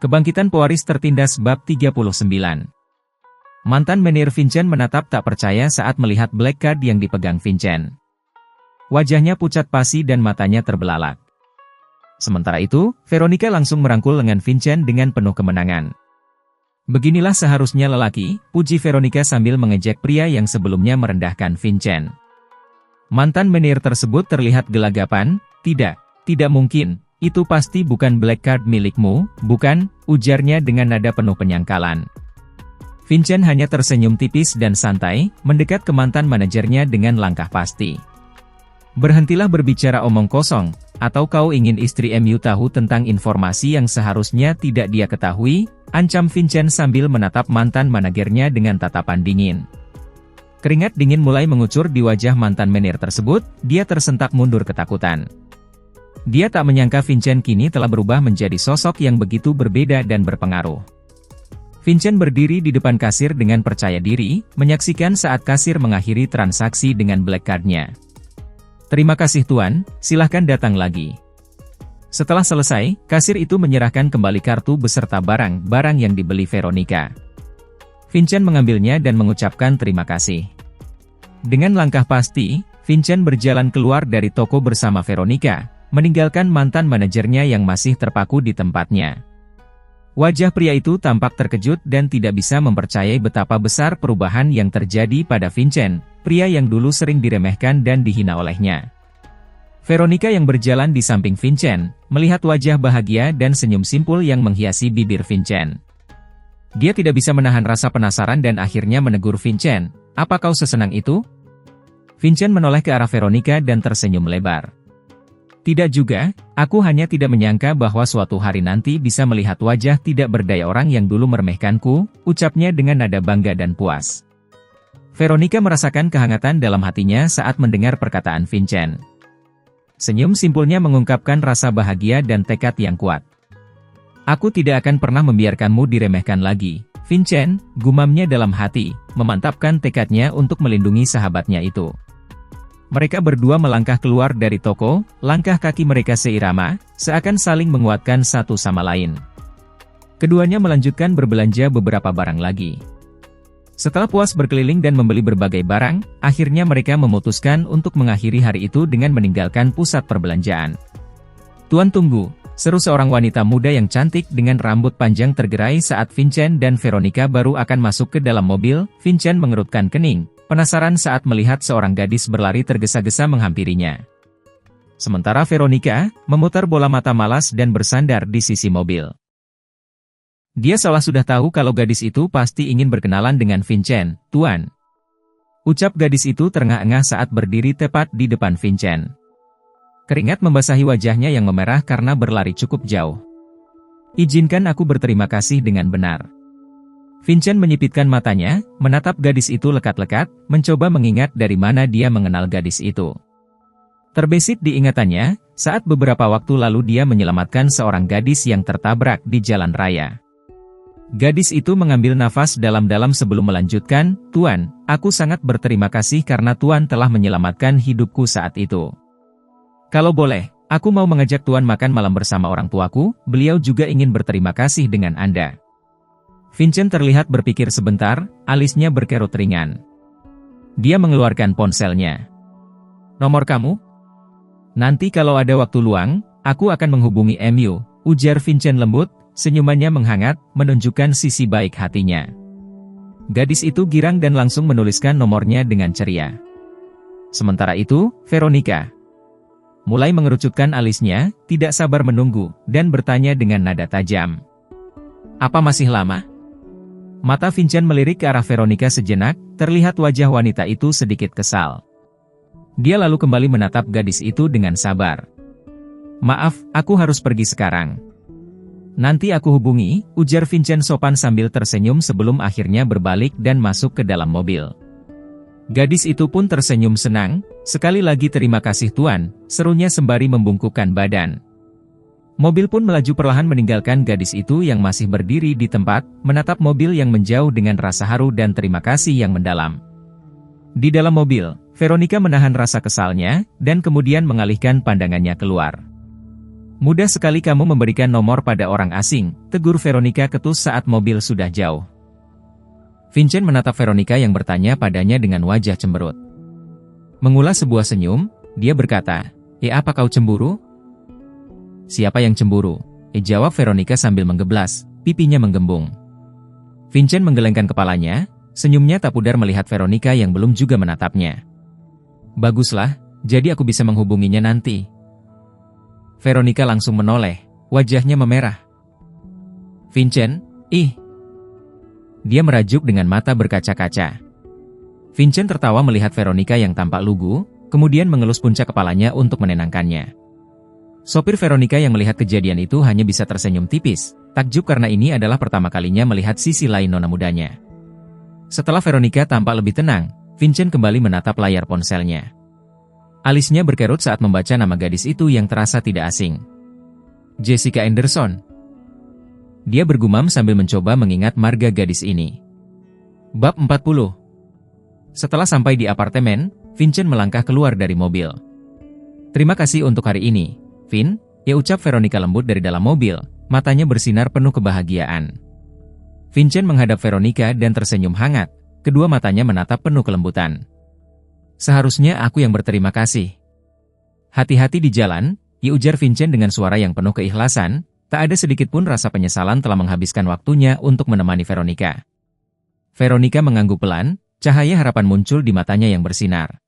Kebangkitan pewaris tertindas bab 39. Mantan menir Vincent menatap tak percaya saat melihat black card yang dipegang Vincent. Wajahnya pucat pasi dan matanya terbelalak. Sementara itu, Veronica langsung merangkul lengan Vincent dengan penuh kemenangan. Beginilah seharusnya lelaki, puji Veronica sambil mengejek pria yang sebelumnya merendahkan Vincent. Mantan menir tersebut terlihat gelagapan. Tidak mungkin. Itu pasti bukan black card milikmu, bukan? Ujarnya dengan nada penuh penyangkalan. Vincent hanya tersenyum tipis dan santai, mendekat ke mantan manajernya dengan langkah pasti. Berhentilah berbicara omong kosong, atau kau ingin istri MU tahu tentang informasi yang seharusnya tidak dia ketahui, ancam Vincent sambil menatap mantan manajernya dengan tatapan dingin. Keringat dingin mulai mengucur di wajah mantan menir tersebut, dia tersentak mundur ketakutan. Dia tak menyangka Vincent kini telah berubah menjadi sosok yang begitu berbeda dan berpengaruh. Vincent berdiri di depan kasir dengan percaya diri, menyaksikan saat kasir mengakhiri transaksi dengan black card-nya. Terima kasih Tuan, silahkan datang lagi. Setelah selesai, kasir itu menyerahkan kembali kartu beserta barang-barang yang dibeli Veronica. Vincent mengambilnya dan mengucapkan terima kasih. Dengan langkah pasti, Vincent berjalan keluar dari toko bersama Veronica, meninggalkan mantan manajernya yang masih terpaku di tempatnya. Wajah pria itu tampak terkejut dan tidak bisa mempercayai betapa besar perubahan yang terjadi pada Vincent, pria yang dulu sering diremehkan dan dihina olehnya. Veronica yang berjalan di samping Vincent, melihat wajah bahagia dan senyum simpul yang menghiasi bibir Vincent. Dia tidak bisa menahan rasa penasaran dan akhirnya menegur Vincent, "Apa kau sesenang itu?" Vincent menoleh ke arah Veronica dan tersenyum lebar. Tidak juga, aku hanya tidak menyangka bahwa suatu hari nanti bisa melihat wajah tidak berdaya orang yang dulu meremehkanku, ucapnya dengan nada bangga dan puas. Veronica merasakan kehangatan dalam hatinya saat mendengar perkataan Vincent. Senyum simpulnya mengungkapkan rasa bahagia dan tekad yang kuat. Aku tidak akan pernah membiarkanmu diremehkan lagi, Vincent, gumamnya dalam hati, memantapkan tekadnya untuk melindungi sahabatnya itu. Mereka berdua melangkah keluar dari toko, langkah kaki mereka seirama, seakan saling menguatkan satu sama lain. Keduanya melanjutkan berbelanja beberapa barang lagi. Setelah puas berkeliling dan membeli berbagai barang, akhirnya mereka memutuskan untuk mengakhiri hari itu dengan meninggalkan pusat perbelanjaan. "Tuan tunggu," seru seorang wanita muda yang cantik dengan rambut panjang tergerai saat Vincent dan Veronica baru akan masuk ke dalam mobil. Vincent mengerutkan kening, penasaran saat melihat seorang gadis berlari tergesa-gesa menghampirinya. Sementara Veronica memutar bola mata malas dan bersandar di sisi mobil. Dia seolah sudah tahu kalau gadis itu pasti ingin berkenalan dengan Vincent. "Tuan," ucap gadis itu terengah-engah saat berdiri tepat di depan Vincent. Keringat membasahi wajahnya yang memerah karena berlari cukup jauh. "Izinkan aku berterima kasih dengan benar." Vincent menyipitkan matanya, menatap gadis itu lekat-lekat, mencoba mengingat dari mana dia mengenal gadis itu. Terbesit di ingatannya, saat beberapa waktu lalu dia menyelamatkan seorang gadis yang tertabrak di jalan raya. Gadis itu mengambil nafas dalam-dalam sebelum melanjutkan, "Tuan, aku sangat berterima kasih karena Tuan telah menyelamatkan hidupku saat itu. Kalau boleh, aku mau mengajak Tuan makan malam bersama orang tuaku, beliau juga ingin berterima kasih dengan Anda." Vincent terlihat berpikir sebentar, alisnya berkerut ringan. Dia mengeluarkan ponselnya. "Nomor kamu? Nanti kalau ada waktu luang, aku akan menghubungi MU, ujar Vincent lembut, senyumannya menghangat, menunjukkan sisi baik hatinya. Gadis itu girang dan langsung menuliskan nomornya dengan ceria. Sementara itu, Veronica mulai mengerucutkan alisnya, tidak sabar menunggu, dan bertanya dengan nada tajam. "Apa masih lama?" Mata Vincent melirik ke arah Veronica sejenak, terlihat wajah wanita itu sedikit kesal. Dia lalu kembali menatap gadis itu dengan sabar. "Maaf, aku harus pergi sekarang." "Nanti aku hubungi," ujar Vincent sopan sambil tersenyum sebelum akhirnya berbalik dan masuk ke dalam mobil. Gadis itu pun tersenyum senang, "Sekali lagi terima kasih Tuan," serunya sembari membungkukkan badan. Mobil pun melaju perlahan meninggalkan gadis itu yang masih berdiri di tempat, menatap mobil yang menjauh dengan rasa haru dan terima kasih yang mendalam. Di dalam mobil, Veronica menahan rasa kesalnya, dan kemudian mengalihkan pandangannya keluar. Mudah sekali kamu memberikan nomor pada orang asing, tegur Veronica ketus saat mobil sudah jauh. Vincent menatap Veronica yang bertanya padanya dengan wajah cemberut. Mengulas sebuah senyum, dia berkata, apa kau cemburu? Siapa yang cemburu? Jawab Veronica sambil menggeblas, pipinya menggembung. Vincent menggelengkan kepalanya, senyumnya tak pudar melihat Veronica yang belum juga menatapnya. Baguslah, jadi aku bisa menghubunginya nanti. Veronica langsung menoleh, wajahnya memerah. Vincent, Dia merajuk dengan mata berkaca-kaca. Vincent tertawa melihat Veronica yang tampak lugu, kemudian mengelus puncak kepalanya untuk menenangkannya. Sopir Veronica yang melihat kejadian itu hanya bisa tersenyum tipis, takjub karena ini adalah pertama kalinya melihat sisi lain nona mudanya. Setelah Veronica tampak lebih tenang, Vincent kembali menatap layar ponselnya. Alisnya berkerut saat membaca nama gadis itu yang terasa tidak asing. Jessica Anderson. Dia bergumam sambil mencoba mengingat marga gadis ini. Bab 40. Setelah sampai di apartemen, Vincent melangkah keluar dari mobil. Terima kasih untuk hari ini, Vin, ucap Veronica lembut dari dalam mobil, matanya bersinar penuh kebahagiaan. Vincent menghadap Veronica dan tersenyum hangat, kedua matanya menatap penuh kelembutan. Seharusnya aku yang berterima kasih. Hati-hati di jalan, ujar Vincent dengan suara yang penuh keikhlasan, tak ada sedikit pun rasa penyesalan telah menghabiskan waktunya untuk menemani Veronica. Veronica mengangguk pelan, cahaya harapan muncul di matanya yang bersinar.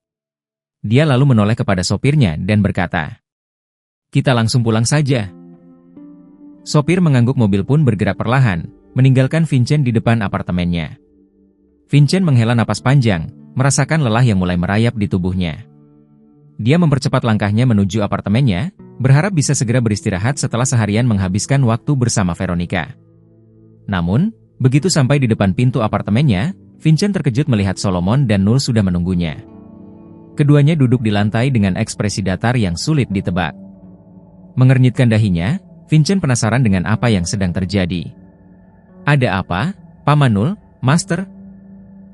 Dia lalu menoleh kepada sopirnya dan berkata, "Kita langsung pulang saja." Sopir mengangguk, mobil pun bergerak perlahan, meninggalkan Vincent di depan apartemennya. Vincent menghela napas panjang, merasakan lelah yang mulai merayap di tubuhnya. Dia mempercepat langkahnya menuju apartemennya, berharap bisa segera beristirahat setelah seharian menghabiskan waktu bersama Veronica. Namun, begitu sampai di depan pintu apartemennya, Vincent terkejut melihat Solomon dan Nul sudah menunggunya. Keduanya duduk di lantai dengan ekspresi datar yang sulit ditebak. Mengernyitkan dahinya, Vincent penasaran dengan apa yang sedang terjadi. "Ada apa, Paman Nul, Master?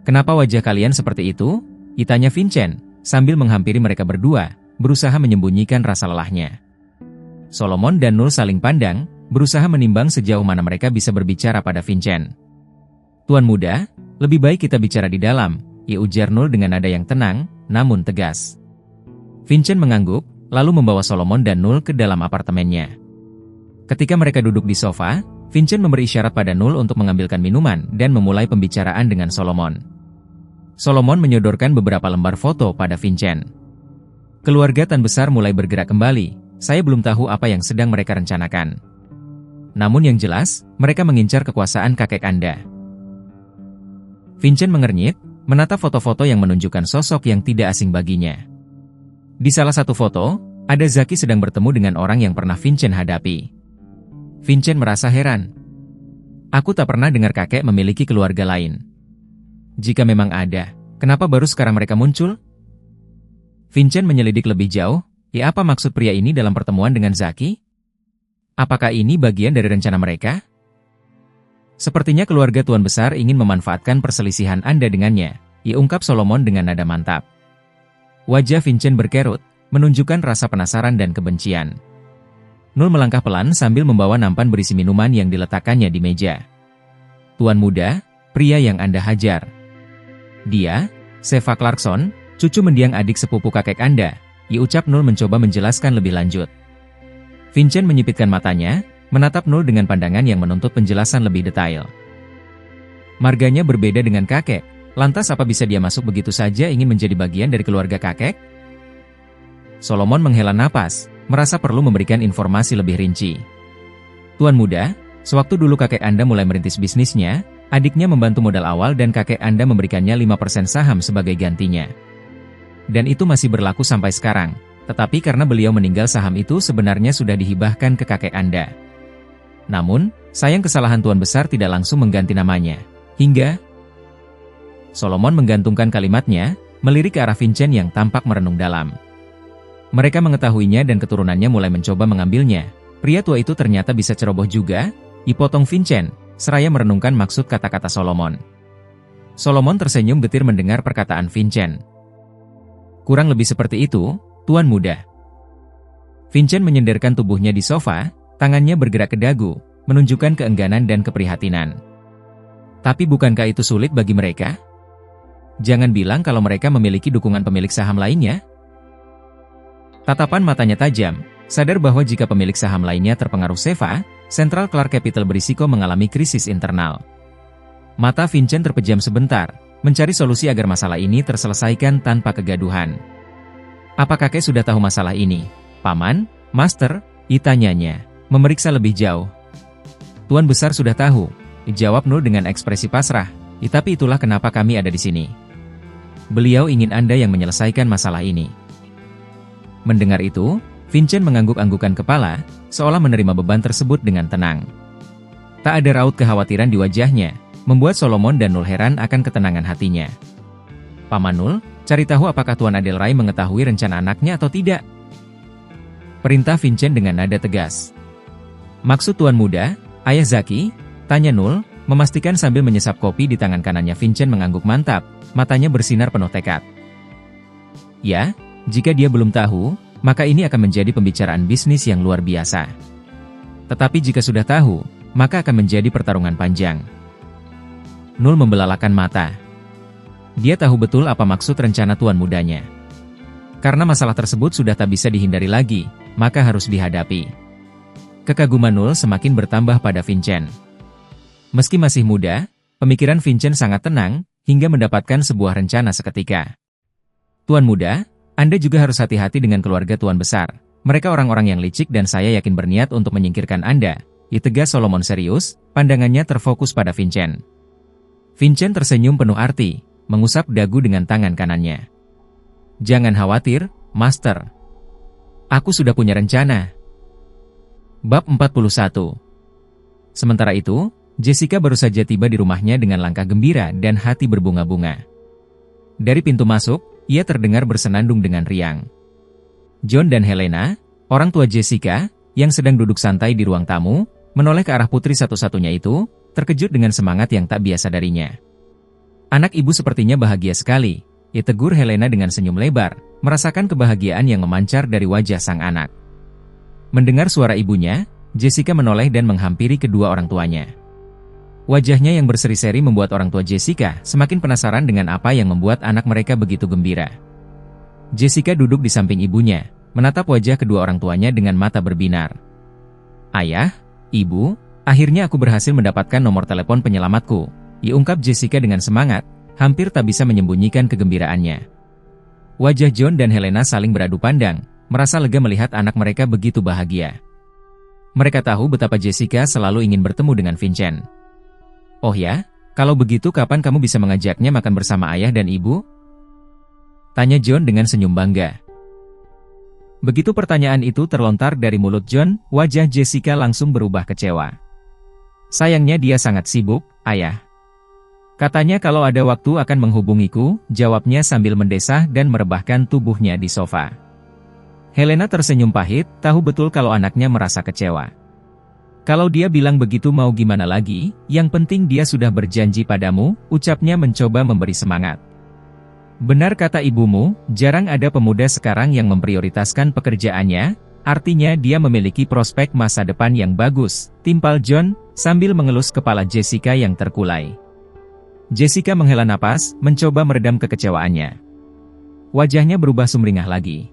Kenapa wajah kalian seperti itu?" tanya Vincent, sambil menghampiri mereka berdua, berusaha menyembunyikan rasa lelahnya. Solomon dan Nul saling pandang, berusaha menimbang sejauh mana mereka bisa berbicara pada Vincent. "Tuan muda, lebih baik kita bicara di dalam," ujar Nul dengan nada yang tenang, namun tegas. Vincent mengangguk, lalu membawa Solomon dan Nul ke dalam apartemennya. Ketika mereka duduk di sofa, Vincent memberi isyarat pada Nul untuk mengambilkan minuman dan memulai pembicaraan dengan Solomon. Solomon menyodorkan beberapa lembar foto pada Vincent. "Keluarga Tan besar mulai bergerak kembali, saya belum tahu apa yang sedang mereka rencanakan. Namun yang jelas, mereka mengincar kekuasaan kakek Anda." Vincent mengernyit, menatap foto-foto yang menunjukkan sosok yang tidak asing baginya. Di salah satu foto, ada Zaki sedang bertemu dengan orang yang pernah Vincent hadapi. Vincent merasa heran. "Aku tak pernah dengar kakek memiliki keluarga lain. Jika memang ada, kenapa baru sekarang mereka muncul?" Vincent menyelidik lebih jauh, apa maksud pria ini dalam pertemuan dengan Zaki? Apakah ini bagian dari rencana mereka? "Sepertinya keluarga Tuan Besar ingin memanfaatkan perselisihan Anda dengannya," ungkap Solomon dengan nada mantap. Wajah Vincent berkerut, menunjukkan rasa penasaran dan kebencian. Nul melangkah pelan sambil membawa nampan berisi minuman yang diletakkannya di meja. "Tuan muda, pria yang Anda hajar. Dia, Seva Clarkson, cucu mendiang adik sepupu kakek Anda," ucap Nul mencoba menjelaskan lebih lanjut. Vincent menyipitkan matanya, menatap Nul dengan pandangan yang menuntut penjelasan lebih detail. "Marganya berbeda dengan kakek, lantas apa bisa dia masuk begitu saja ingin menjadi bagian dari keluarga kakek?" Solomon menghela napas, merasa perlu memberikan informasi lebih rinci. "Tuan muda, sewaktu dulu kakek Anda mulai merintis bisnisnya, adiknya membantu modal awal dan kakek Anda memberikannya 5% saham sebagai gantinya. Dan itu masih berlaku sampai sekarang, tetapi karena beliau meninggal saham itu sebenarnya sudah dihibahkan ke kakek Anda. Namun, sayang kesalahan Tuan Besar tidak langsung mengganti namanya, hingga..." Solomon menggantungkan kalimatnya, melirik ke arah Vincent yang tampak merenung dalam. Mereka mengetahuinya dan keturunannya mulai mencoba mengambilnya. Pria tua itu ternyata bisa ceroboh juga, dipotong Vincent, seraya merenungkan maksud kata-kata Solomon. Solomon tersenyum getir mendengar perkataan Vincent. "Kurang lebih seperti itu, Tuan muda." Vincent menyenderkan tubuhnya di sofa, tangannya bergerak ke dagu, menunjukkan keengganan dan keprihatinan. Tapi bukankah itu sulit bagi mereka? Jangan bilang kalau mereka memiliki dukungan pemilik saham lainnya. Tatapan matanya tajam, sadar bahwa jika pemilik saham lainnya terpengaruh Seva, Central Clark Capital berisiko mengalami krisis internal. Mata Vincent terpejam sebentar, mencari solusi agar masalah ini terselesaikan tanpa kegaduhan. Apa kakek sudah tahu masalah ini? Paman, Master, tanyanya, memeriksa lebih jauh. Tuan Besar sudah tahu, jawab Nur dengan ekspresi pasrah, tapi itulah kenapa kami ada di sini. Beliau ingin Anda yang menyelesaikan masalah ini. Mendengar itu, Vincent mengangguk-anggukan kepala, seolah menerima beban tersebut dengan tenang. Tak ada raut kekhawatiran di wajahnya, membuat Solomon dan Nul heran akan ketenangan hatinya. Paman Nul, cari tahu apakah Tuan Adelrai mengetahui rencana anaknya atau tidak. Perintah Vincent dengan nada tegas. Maksud Tuan Muda, Ayah Zaki? Tanya Nul, memastikan sambil menyesap kopi di tangan kanannya. Vincent mengangguk mantap, matanya bersinar penuh tekad. Ya, jika dia belum tahu, maka ini akan menjadi pembicaraan bisnis yang luar biasa. Tetapi jika sudah tahu, maka akan menjadi pertarungan panjang. Nul membelalakan mata. Dia tahu betul apa maksud rencana Tuan Mudanya. Karena masalah tersebut sudah tak bisa dihindari lagi, maka harus dihadapi. Kekaguman Nul semakin bertambah pada Vincent. Meski masih muda, pemikiran Vincent sangat tenang, hingga mendapatkan sebuah rencana seketika. Tuan Muda, Anda juga harus hati-hati dengan keluarga Tuan Besar. Mereka orang-orang yang licik dan saya yakin berniat untuk menyingkirkan Anda. Tegas Solomon serius, pandangannya terfokus pada Vincent. Vincent tersenyum penuh arti, mengusap dagu dengan tangan kanannya. Jangan khawatir, Master. Aku sudah punya rencana. Bab 41. Sementara itu, Jessica baru saja tiba di rumahnya dengan langkah gembira dan hati berbunga-bunga. Dari pintu masuk, ia terdengar bersenandung dengan riang. John dan Helena, orang tua Jessica, yang sedang duduk santai di ruang tamu, menoleh ke arah putri satu-satunya itu, terkejut dengan semangat yang tak biasa darinya. Anak ibu sepertinya bahagia sekali, tegur Helena dengan senyum lebar, merasakan kebahagiaan yang memancar dari wajah sang anak. Mendengar suara ibunya, Jessica menoleh dan menghampiri kedua orang tuanya. Wajahnya yang berseri-seri membuat orang tua Jessica semakin penasaran dengan apa yang membuat anak mereka begitu gembira. Jessica duduk di samping ibunya, menatap wajah kedua orang tuanya dengan mata berbinar. Ayah, Ibu, akhirnya aku berhasil mendapatkan nomor telepon penyelamatku, ungkap Jessica dengan semangat, hampir tak bisa menyembunyikan kegembiraannya. Wajah John dan Helena saling beradu pandang, merasa lega melihat anak mereka begitu bahagia. Mereka tahu betapa Jessica selalu ingin bertemu dengan Vincent. Oh ya, kalau begitu kapan kamu bisa mengajaknya makan bersama ayah dan ibu? Tanya John dengan senyum bangga. Begitu pertanyaan itu terlontar dari mulut John, wajah Jessica langsung berubah kecewa. Sayangnya dia sangat sibuk, ayah. Katanya kalau ada waktu akan menghubungiku, jawabnya sambil mendesah dan merebahkan tubuhnya di sofa. Helena tersenyum pahit, tahu betul kalau anaknya merasa kecewa. Kalau dia bilang begitu mau gimana lagi, yang penting dia sudah berjanji padamu, ucapnya mencoba memberi semangat. Benar kata ibumu, jarang ada pemuda sekarang yang memprioritaskan pekerjaannya, artinya dia memiliki prospek masa depan yang bagus, timpal John, sambil mengelus kepala Jessica yang terkulai. Jessica menghela napas, mencoba meredam kekecewaannya. Wajahnya berubah sumringah lagi.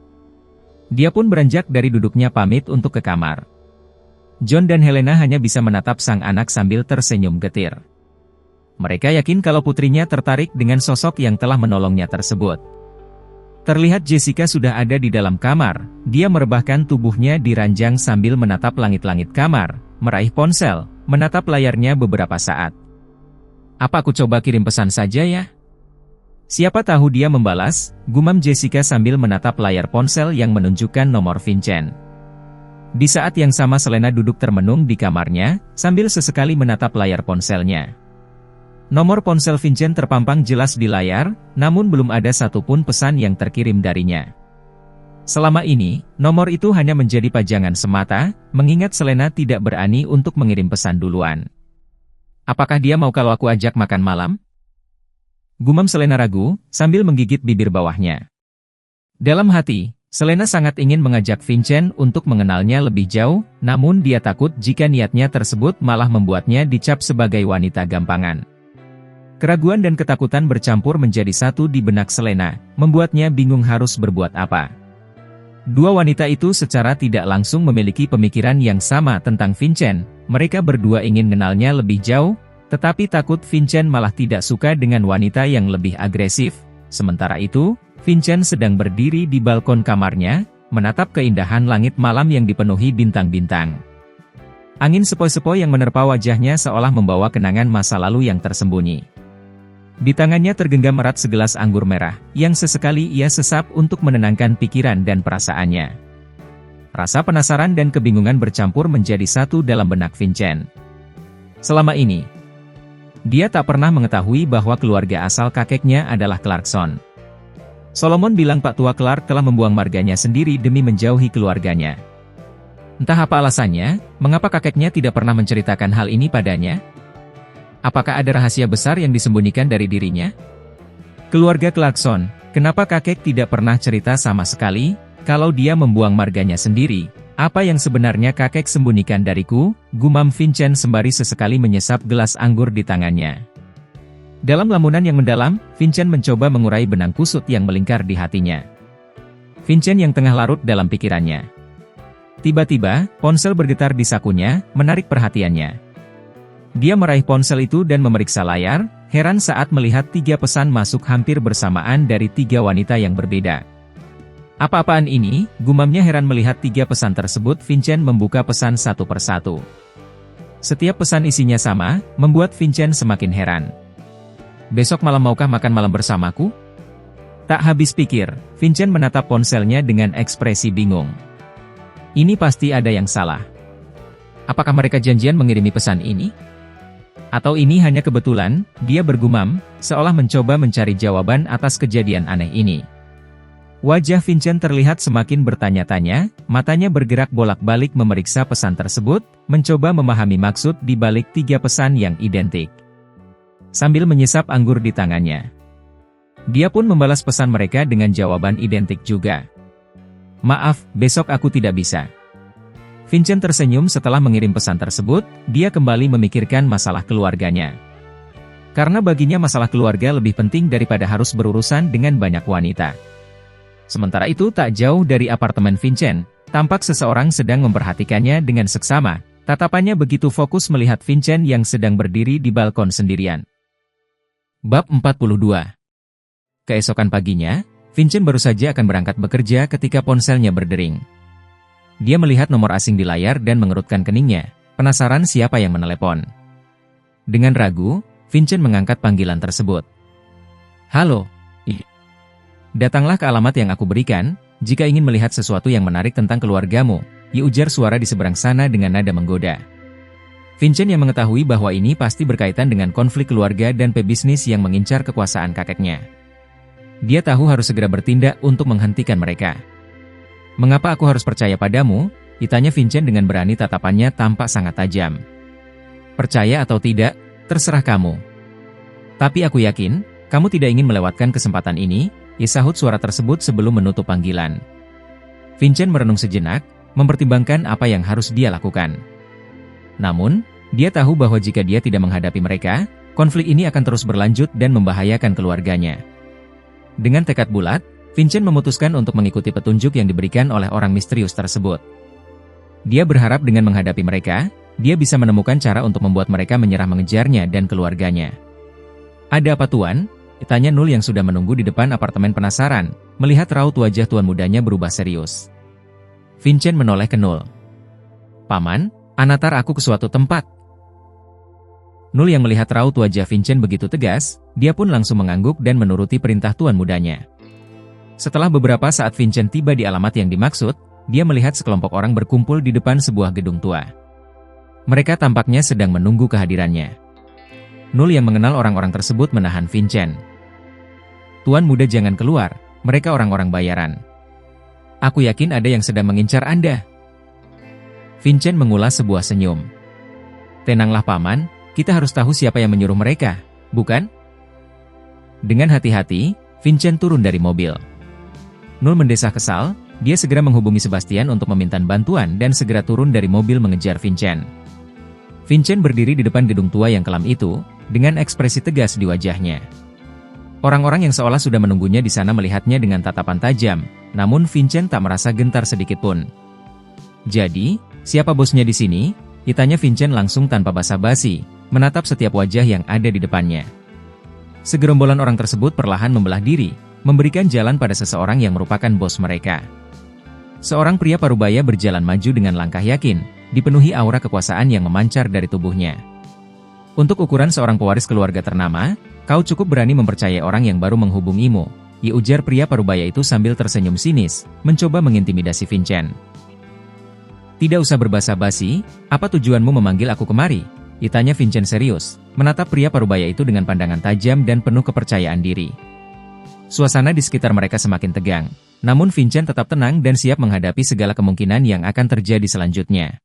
Dia pun beranjak dari duduknya pamit untuk ke kamar. John dan Helena hanya bisa menatap sang anak sambil tersenyum getir. Mereka yakin kalau putrinya tertarik dengan sosok yang telah menolongnya tersebut. Terlihat Jessica sudah ada di dalam kamar, dia merebahkan tubuhnya di ranjang sambil menatap langit-langit kamar, meraih ponsel, menatap layarnya beberapa saat. Apa aku coba kirim pesan saja ya? Siapa tahu dia membalas, gumam Jessica sambil menatap layar ponsel yang menunjukkan nomor Vincent. Di saat yang sama Selena duduk termenung di kamarnya, sambil sesekali menatap layar ponselnya. Nomor ponsel Vincent terpampang jelas di layar, namun belum ada satupun pesan yang terkirim darinya. Selama ini, nomor itu hanya menjadi pajangan semata, mengingat Selena tidak berani untuk mengirim pesan duluan. Apakah dia mau kalau aku ajak makan malam? Gumam Selena ragu, sambil menggigit bibir bawahnya. Dalam hati, Selena sangat ingin mengajak Vincent untuk mengenalnya lebih jauh, namun dia takut jika niatnya tersebut malah membuatnya dicap sebagai wanita gampangan. Keraguan dan ketakutan bercampur menjadi satu di benak Selena, membuatnya bingung harus berbuat apa. Dua wanita itu secara tidak langsung memiliki pemikiran yang sama tentang Vincent. Mereka berdua ingin mengenalnya lebih jauh, tetapi takut Vincent malah tidak suka dengan wanita yang lebih agresif. Sementara itu, Vincent sedang berdiri di balkon kamarnya, menatap keindahan langit malam yang dipenuhi bintang-bintang. Angin sepoi-sepoi yang menerpa wajahnya seolah membawa kenangan masa lalu yang tersembunyi. Di tangannya tergenggam erat segelas anggur merah, yang sesekali ia sesap untuk menenangkan pikiran dan perasaannya. Rasa penasaran dan kebingungan bercampur menjadi satu dalam benak Vincent. Selama ini, dia tak pernah mengetahui bahwa keluarga asal kakeknya adalah Clarkson. Solomon bilang Pak Tua Clark telah membuang marganya sendiri demi menjauhi keluarganya. Entah apa alasannya, mengapa kakeknya tidak pernah menceritakan hal ini padanya? Apakah ada rahasia besar yang disembunyikan dari dirinya? Keluarga Clarkson, kenapa kakek tidak pernah cerita sama sekali, kalau dia membuang marganya sendiri? Apa yang sebenarnya kakek sembunyikan dariku? Gumam Vincent sembari sesekali menyesap gelas anggur di tangannya. Dalam lamunan yang mendalam, Vincent mencoba mengurai benang kusut yang melingkar di hatinya. Vincent yang tengah larut dalam pikirannya. Tiba-tiba, ponsel bergetar di sakunya, menarik perhatiannya. Dia meraih ponsel itu dan memeriksa layar, heran saat melihat 3 pesan masuk hampir bersamaan dari 3 wanita yang berbeda. Apa-apaan ini? Gumamnya heran melihat 3 pesan tersebut. Vincent membuka pesan satu persatu. Setiap pesan isinya sama, membuat Vincent semakin heran. Besok malam maukah makan malam bersamaku? Tak habis pikir, Vincent menatap ponselnya dengan ekspresi bingung. Ini pasti ada yang salah. Apakah mereka janjian mengirimi pesan ini? Atau ini hanya kebetulan? Dia bergumam, seolah mencoba mencari jawaban atas kejadian aneh ini. Wajah Vincent terlihat semakin bertanya-tanya, matanya bergerak bolak-balik memeriksa pesan tersebut, mencoba memahami maksud di balik 3 pesan yang identik. Sambil menyesap anggur di tangannya, dia pun membalas pesan mereka dengan jawaban identik juga. Maaf, besok aku tidak bisa. Vincent tersenyum setelah mengirim pesan tersebut, dia kembali memikirkan masalah keluarganya. Karena baginya masalah keluarga lebih penting daripada harus berurusan dengan banyak wanita. Sementara itu tak jauh dari apartemen Vincent, tampak seseorang sedang memperhatikannya dengan seksama. Tatapannya begitu fokus melihat Vincent yang sedang berdiri di balkon sendirian. Bab 42. Keesokan paginya, Vincent baru saja akan berangkat bekerja ketika ponselnya berdering. Dia melihat nomor asing di layar dan mengerutkan keningnya, penasaran siapa yang menelepon. Dengan ragu, Vincent mengangkat panggilan tersebut. Halo. Datanglah ke alamat yang aku berikan, jika ingin melihat sesuatu yang menarik tentang keluargamu, ujar suara di seberang sana dengan nada menggoda. Vincent yang mengetahui bahwa ini pasti berkaitan dengan konflik keluarga dan pebisnis yang mengincar kekuasaan kakeknya. Dia tahu harus segera bertindak untuk menghentikan mereka. Mengapa aku harus percaya padamu? Tanya Vincent dengan berani, tatapannya tampak sangat tajam. Percaya atau tidak, terserah kamu. Tapi aku yakin, kamu tidak ingin melewatkan kesempatan ini, sahut suara tersebut sebelum menutup panggilan. Vincent merenung sejenak, mempertimbangkan apa yang harus dia lakukan. Namun, dia tahu bahwa jika dia tidak menghadapi mereka, konflik ini akan terus berlanjut dan membahayakan keluarganya. Dengan tekad bulat, Vincent memutuskan untuk mengikuti petunjuk yang diberikan oleh orang misterius tersebut. Dia berharap dengan menghadapi mereka, dia bisa menemukan cara untuk membuat mereka menyerah mengejarnya dan keluarganya. Ada apa tuan? Tanya Nul yang sudah menunggu di depan apartemen penasaran, melihat raut wajah tuan mudanya berubah serius. Vincent menoleh ke Nul. Paman, antar aku ke suatu tempat. Nul yang melihat raut wajah Vincent begitu tegas, dia pun langsung mengangguk dan menuruti perintah tuan mudanya. Setelah beberapa saat Vincent tiba di alamat yang dimaksud, dia melihat sekelompok orang berkumpul di depan sebuah gedung tua. Mereka tampaknya sedang menunggu kehadirannya. Nul yang mengenal orang-orang tersebut menahan Vincent. Tuan muda jangan keluar, mereka orang-orang bayaran. Aku yakin ada yang sedang mengincar Anda. Vincent mengulas sebuah senyum. Tenanglah paman, kita harus tahu siapa yang menyuruh mereka, bukan? Dengan hati-hati, Vincent turun dari mobil. Nul mendesah kesal, Dia segera menghubungi Sebastian untuk meminta bantuan dan segera turun dari mobil mengejar Vincent. Vincent berdiri di depan gedung tua yang kelam itu, dengan ekspresi tegas di wajahnya. Orang-orang yang seolah sudah menunggunya di sana melihatnya dengan tatapan tajam, namun Vincent tak merasa gentar sedikit pun. "Jadi, siapa bosnya di sini?" Ditanya Vincent langsung tanpa basa-basi, menatap setiap wajah yang ada di depannya. Segerombolan orang tersebut perlahan membelah diri, memberikan jalan pada seseorang yang merupakan bos mereka. Seorang pria parubaya berjalan maju dengan langkah yakin, dipenuhi aura kekuasaan yang memancar dari tubuhnya. "Untuk ukuran seorang pewaris keluarga ternama, kau cukup berani mempercayai orang yang baru menghubungimu," ujar pria parubaya itu sambil tersenyum sinis, mencoba mengintimidasi Vincent. "Tidak usah berbasa-basi, apa tujuanmu memanggil aku kemari?" Ditanya Vincent serius, menatap pria parubaya itu dengan pandangan tajam dan penuh kepercayaan diri. Suasana di sekitar mereka semakin tegang, namun Vincent tetap tenang dan siap menghadapi segala kemungkinan yang akan terjadi selanjutnya.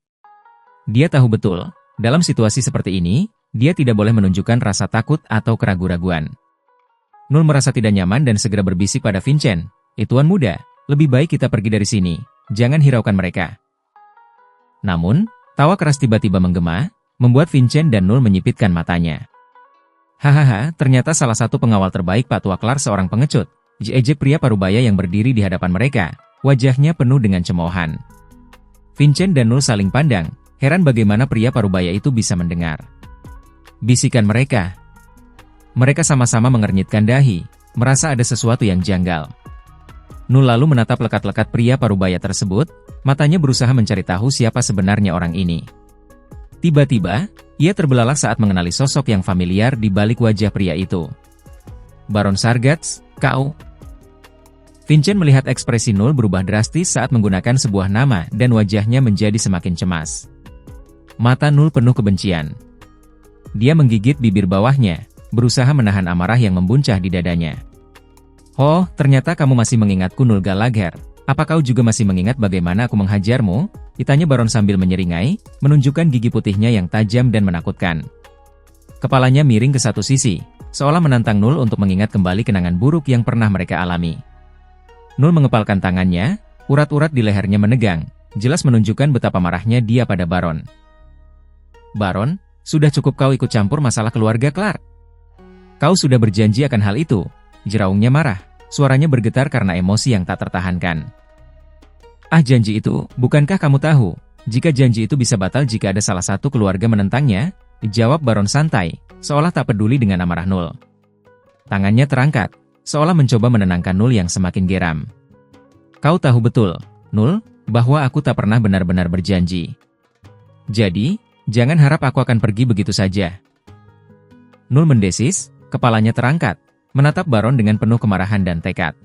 Dia tahu betul, dalam situasi seperti ini, dia tidak boleh menunjukkan rasa takut atau keraguan-raguan. Nul merasa tidak nyaman dan segera berbisik pada Vincent, "Tuan muda, lebih baik kita pergi dari sini, jangan hiraukan mereka." Namun, tawa keras tiba-tiba menggema, membuat Vincent dan Nul menyipitkan matanya. "Hahaha, ternyata salah satu pengawal terbaik Pak Tua Clark seorang pengecut," ejek pria parubaya yang berdiri di hadapan mereka, wajahnya penuh dengan cemoohan. Vincent dan Nul saling pandang, heran bagaimana pria parubaya itu bisa mendengar bisikan mereka. Mereka sama-sama mengernyitkan dahi, merasa ada sesuatu yang janggal. Nul lalu menatap lekat-lekat pria parubaya tersebut, matanya berusaha mencari tahu siapa sebenarnya orang ini. Tiba-tiba, ia terbelalak saat mengenali sosok yang familiar di balik wajah pria itu. "Baron Sargats, kau?" Vincent melihat ekspresi Nul berubah drastis saat menggunakan sebuah nama dan wajahnya menjadi semakin cemas. Mata Nul penuh kebencian. Dia menggigit bibir bawahnya, berusaha menahan amarah yang membuncah di dadanya. "Oh, ternyata kamu masih mengingatku, Nul Gallagher. Apa kau juga masih mengingat bagaimana aku menghajarmu?" Ditanya Baron sambil menyeringai, menunjukkan gigi putihnya yang tajam dan menakutkan. Kepalanya miring ke satu sisi, seolah menantang Nul untuk mengingat kembali kenangan buruk yang pernah mereka alami. Nul mengepalkan tangannya, urat-urat di lehernya menegang, jelas menunjukkan betapa marahnya dia pada Baron. "Baron, sudah cukup kau ikut campur masalah keluarga Clark. Kau sudah berjanji akan hal itu," jeraungnya marah, suaranya bergetar karena emosi yang tak tertahankan. "Ah, janji itu, bukankah kamu tahu, jika janji itu bisa batal jika ada salah satu keluarga menentangnya?" jawab Baron santai, seolah tak peduli dengan amarah Nul. Tangannya terangkat, seolah mencoba menenangkan Nul yang semakin geram. "Kau tahu betul, Nul, bahwa aku tak pernah benar-benar berjanji. Jadi, jangan harap aku akan pergi begitu saja." Nul mendesis, kepalanya terangkat, menatap Baron dengan penuh kemarahan dan tekad.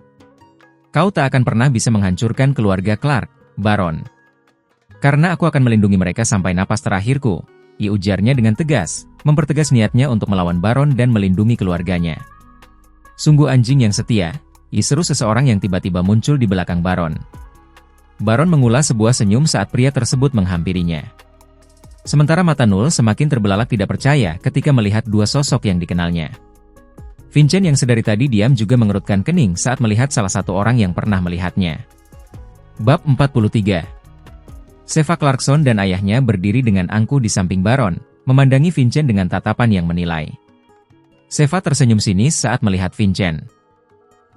"Kau tak akan pernah bisa menghancurkan keluarga Clark, Baron. Karena aku akan melindungi mereka sampai napas terakhirku," ujarnya dengan tegas, mempertegas niatnya untuk melawan Baron dan melindungi keluarganya. "Sungguh anjing yang setia," seru seseorang yang tiba-tiba muncul di belakang Baron. Baron mengulas sebuah senyum saat pria tersebut menghampirinya. Sementara mata Nul semakin terbelalak tidak percaya ketika melihat dua sosok yang dikenalnya. Vincent yang sedari tadi diam juga mengerutkan kening saat melihat salah satu orang yang pernah melihatnya. Bab 43. Seva Clarkson dan ayahnya berdiri dengan angkuh di samping Baron, memandangi Vincent dengan tatapan yang menilai. Seva tersenyum sinis saat melihat Vincent.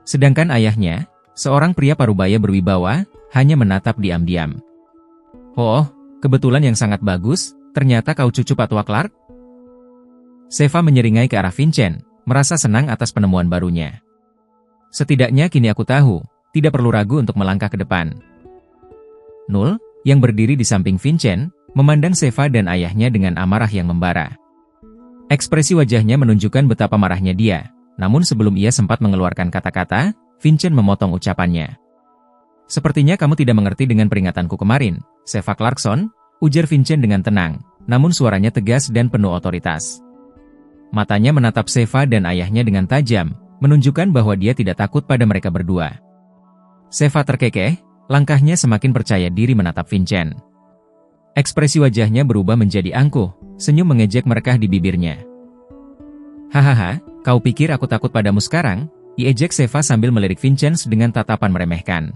Sedangkan ayahnya, seorang pria parubaya berwibawa, hanya menatap diam-diam. "Oh, kebetulan yang sangat bagus, ternyata kau cucu Pak Tua Clark?" Seva menyeringai ke arah Vincent, merasa senang atas penemuan barunya. "Setidaknya kini aku tahu, tidak perlu ragu untuk melangkah ke depan." Nul, yang berdiri di samping Vincent, memandang Seva dan ayahnya dengan amarah yang membara. Ekspresi wajahnya menunjukkan betapa marahnya dia, namun sebelum ia sempat mengeluarkan kata-kata, Vincent memotong ucapannya. "Sepertinya kamu tidak mengerti dengan peringatanku kemarin, Seva Clarkson," ujar Vincent dengan tenang, namun suaranya tegas dan penuh otoritas. Matanya menatap Seva dan ayahnya dengan tajam, menunjukkan bahwa dia tidak takut pada mereka berdua. Seva terkekeh, langkahnya semakin percaya diri menatap Vincent. Ekspresi wajahnya berubah menjadi angkuh, senyum mengejek merekah di bibirnya. "Hahaha, kau pikir aku takut padamu sekarang?" ejek Seva sambil melirik Vincent dengan tatapan meremehkan.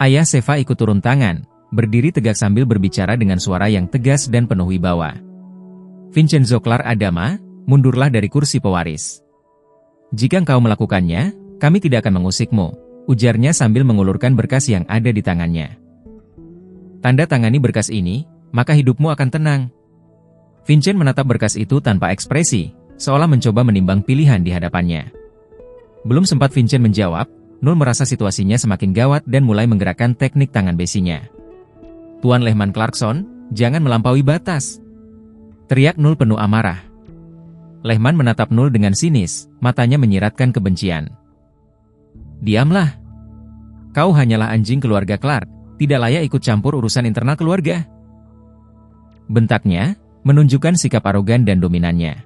Ayah Seva ikut turun tangan, berdiri tegak sambil berbicara dengan suara yang tegas dan penuh wibawa. Vincenzo Clar Adama, mundurlah dari kursi pewaris. Jika engkau melakukannya, kami tidak akan mengusikmu, ujarnya sambil mengulurkan berkas yang ada di tangannya. Tanda tangani berkas ini, maka hidupmu akan tenang. Vincent menatap berkas itu tanpa ekspresi, seolah mencoba menimbang pilihan di hadapannya. Belum sempat Vincent menjawab, Nul merasa situasinya semakin gawat dan mulai menggerakkan teknik tangan besinya. "Tuan Lehman Clarkson, jangan melampaui batas!" teriak Nul penuh amarah. Lehman menatap Nul dengan sinis, matanya menyiratkan kebencian. "Diamlah. Kau hanyalah anjing keluarga Clark, tidak layak ikut campur urusan internal keluarga," bentaknya, menunjukkan sikap arogan dan dominannya.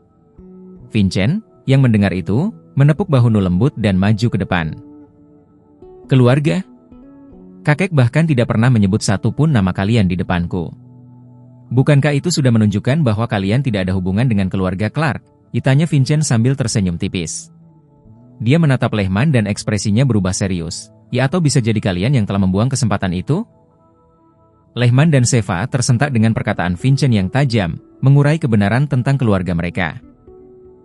Vincent, yang mendengar itu, menepuk bahu Nul lembut dan maju ke depan. "Keluarga? Kakek bahkan tidak pernah menyebut satu pun nama kalian di depanku. Bukankah itu sudah menunjukkan bahwa kalian tidak ada hubungan dengan keluarga Clark?" tanya Vincent sambil tersenyum tipis. Dia menatap Lehman dan ekspresinya berubah serius. "Ya, atau bisa jadi kalian yang telah membuang kesempatan itu?" Lehman dan Seva tersentak dengan perkataan Vincent yang tajam, mengurai kebenaran tentang keluarga mereka.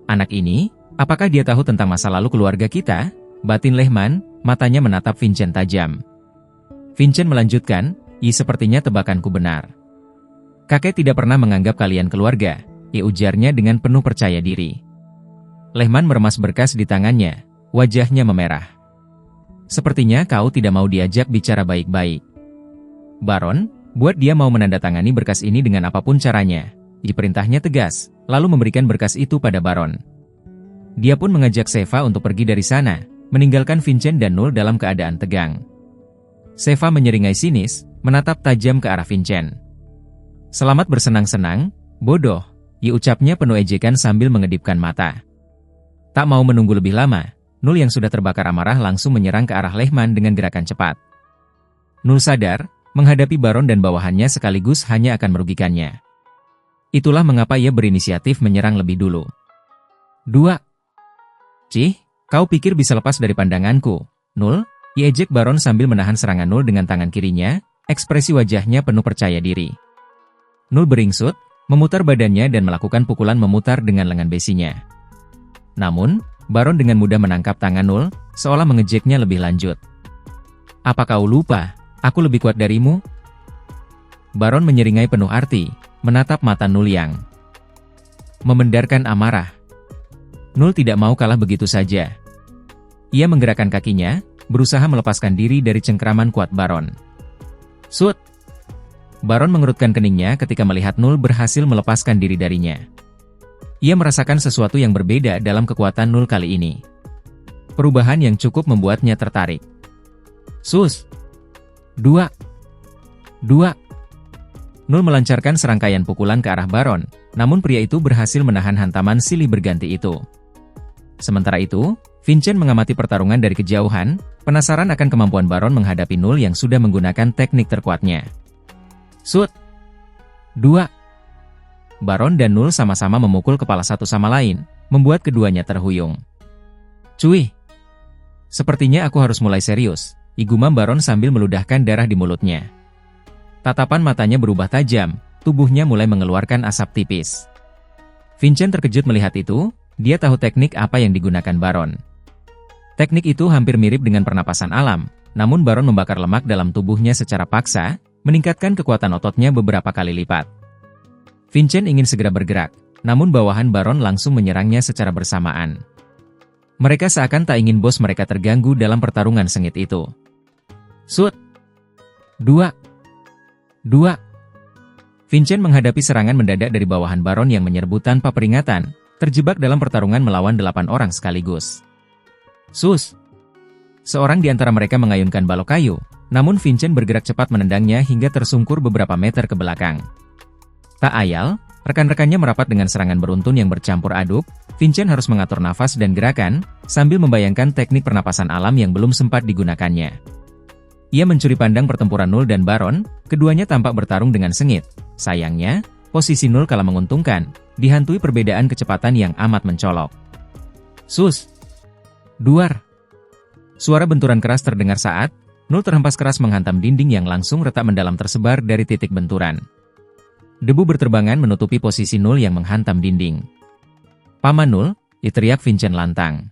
"Anak ini, apakah dia tahu tentang masa lalu keluarga kita?" batin Lehman, matanya menatap Vincent tajam. Vincent melanjutkan, sepertinya tebakanku benar. Kakek tidak pernah menganggap kalian keluarga, ujarnya dengan penuh percaya diri. Lehman meremas berkas di tangannya, wajahnya memerah. "Sepertinya kau tidak mau diajak bicara baik-baik. Baron, buat dia mau menandatangani berkas ini dengan apapun caranya," perintahnya tegas, lalu memberikan berkas itu pada Baron. Dia pun mengajak Seva untuk pergi dari sana, meninggalkan Vincent dan Nul dalam keadaan tegang. Seva menyeringai sinis, menatap tajam ke arah Vincent. "Selamat bersenang-senang, bodoh," ucapnya penuh ejekan sambil mengedipkan mata. Tak mau menunggu lebih lama, Nul yang sudah terbakar amarah langsung menyerang ke arah Lehman dengan gerakan cepat. Nul sadar, menghadapi Baron dan bawahannya sekaligus hanya akan merugikannya. Itulah mengapa ia berinisiatif menyerang lebih dulu. "Dua. Cih, kau pikir bisa lepas dari pandanganku, Nul?" ejek Baron sambil menahan serangan Nul dengan tangan kirinya, ekspresi wajahnya penuh percaya diri. Nul beringsut, memutar badannya dan melakukan pukulan memutar dengan lengan besinya. Namun, Baron dengan mudah menangkap tangan Nul, seolah mengejeknya lebih lanjut. "Apa kau lupa, aku lebih kuat darimu?" Baron menyeringai penuh arti, menatap mata Nul yang memendarkan amarah. Nul tidak mau kalah begitu saja. Ia menggerakkan kakinya, berusaha melepaskan diri dari cengkraman kuat Baron. "Sut!" Baron mengerutkan keningnya ketika melihat Nul berhasil melepaskan diri darinya. Ia merasakan sesuatu yang berbeda dalam kekuatan Nul kali ini. Perubahan yang cukup membuatnya tertarik. "Sus! Dua! Nul melancarkan serangkaian pukulan ke arah Baron, namun pria itu berhasil menahan hantaman silih berganti itu. Sementara itu, Vincent mengamati pertarungan dari kejauhan, penasaran akan kemampuan Baron menghadapi Nul yang sudah menggunakan teknik terkuatnya. "Sut! Dua!" Baron dan Nul sama-sama memukul kepala satu sama lain, membuat keduanya terhuyung. "Cuy! Sepertinya aku harus mulai serius," gumam Baron sambil meludahkan darah di mulutnya. Tatapan matanya berubah tajam, tubuhnya mulai mengeluarkan asap tipis. Vincent terkejut melihat itu, dia tahu teknik apa yang digunakan Baron. Teknik itu hampir mirip dengan pernapasan alam, namun Baron membakar lemak dalam tubuhnya secara paksa, meningkatkan kekuatan ototnya beberapa kali lipat. Vincent ingin segera bergerak, namun bawahan Baron langsung menyerangnya secara bersamaan. Mereka seakan tak ingin bos mereka terganggu dalam pertarungan sengit itu. "Sut! Dua! Vincent menghadapi serangan mendadak dari bawahan Baron yang menyerbu tanpa peringatan, terjebak dalam pertarungan melawan 8 orang sekaligus. "Sus!" Seorang di antara mereka mengayunkan balok kayu, namun Vincent bergerak cepat menendangnya hingga tersungkur beberapa meter ke belakang. Tak ayal, rekan-rekannya merapat dengan serangan beruntun yang bercampur aduk. Vincent harus mengatur nafas dan gerakan, sambil membayangkan teknik pernapasan alam yang belum sempat digunakannya. Ia mencuri pandang pertempuran Nul dan Baron, keduanya tampak bertarung dengan sengit. Sayangnya, posisi Nul kalah menguntungkan, dihantui perbedaan kecepatan yang amat mencolok. "Sus! Duar!" Suara benturan keras terdengar saat Nul terhempas keras menghantam dinding yang langsung retak mendalam tersebar dari titik benturan. Debu berterbangan menutupi posisi Nul yang menghantam dinding. "Paman Nul," teriak Vincent lantang.